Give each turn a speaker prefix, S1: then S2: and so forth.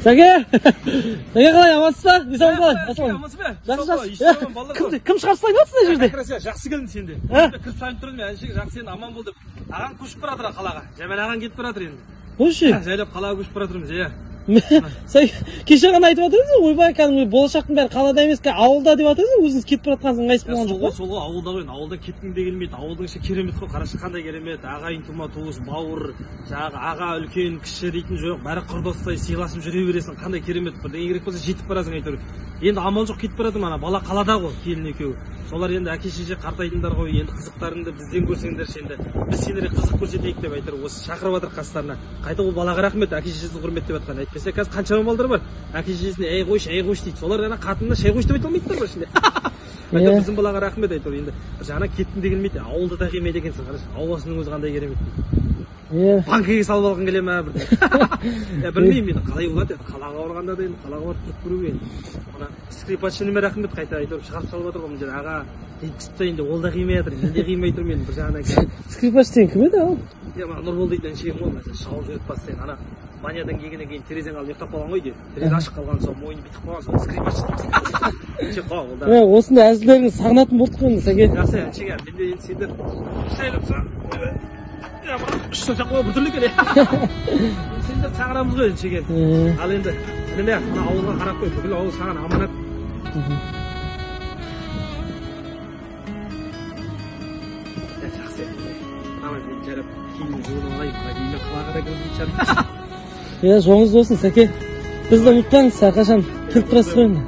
S1: Сәке! Сәке қалай, амансыз ба? Исам қалай?
S2: Амансыз ба?
S1: Жақсы. Кім шығарып салайын отсың жерде?
S2: Жақсы келдің сенде. Кіріп салайын тұрдым, әншек жақсы енді аман бол деп. Ағаң көшіп баратыр қалаға. Жаман ағаң кетіп баратыр енді.
S1: Қойшы.
S2: Жайлап қалаға көшіп баратырмыз, иә.
S1: Кеше ғана айтып жатырсыз, ойбай, кәдімгі болашақтың бәрі қалада емес, ауылда деп жатырсыз, өзіңіз кетіп баратқансың қайсы болған жоқ па?
S2: Сол ғой, ауылда ғой, ауылдан кеткің де келмейді. Ауылдың іші керемет қой, қарашы қандай керемет. Ағайын тума туыс, бауыр, жаңағы аға, үлкен, кіші дейтін жоқ. Бәрі құрдастай сыйласып жүре бересің. Қандай керемет. Бірдеңе керек болса жетіп барасың әйтеуір. Енді амал жоқ кетіп барады ана бала қалада ғой, келін екеуі. Солар енді әке шеше қартайтындар ғой, енді қызықтарыңды бізден көрсеңдерші енді. Біз сендерге қызық көрсетейік деп айтыр, осы шақырып жатыр қастарына. Қайта ол балаға рахмет, әке шешесін құрметтеп жатқан. Әйтпесе қазір қаншама балдар бар. Әке шешесіне ей қойшы дейді. Солар ана қатынына шай қойшы деп айта алмайдылар бар ішінде. Айтыр біздің балаға рахмет айтыр енді. Жаңа кеттің де келмейді. Ауылда да келмейді екенсің, қарашы. Ауасының өзі қандай керемет. Банкіге салып алғың келе ме бірден? Білмеймін енді қалай болады енді. Қалаға барғанда да енді қалаға барып тұрып көруге енді. Ана скрипачшыніме рахмет қайта айтыр. Шығарып салып жатыр ғой мына жерде аға. Жеткізіп та енді ол да қимай жатыр. Мен де қимай тұрмын енді бір жағынан.
S1: Скрипач деген кім еді ол?
S2: Нұрбол дейтін әншейін ғой. Шауып жіберіп бастайын. Ана банядан келгеннен кейін терезең алып ұйықтап қалған ғой деймін. Терезе ашық қалған соң мойны бүйтіп қалған соң скрипач. Чек қой ол да.
S1: Осындай әзілдеріңіз сағынатын болдық қой Сәке.
S2: Жақсы әншек ә. Менде енді сендер шайлапса. Үш жақ біртүрлі екен. Сендер сағынамыз ғой әншек. Ал енді міне мына ауылға қарап қой. Бүкіл ауыл саған аманат. Жақсы. Аман мен жарап киімін жуынып алайын. Мына қалаға да кірмейтін шығармын.
S1: Жолыңыз болсын Сәке. Бізді ұмытпаңыз, әрқашан келіп тұрасыз ғой енді.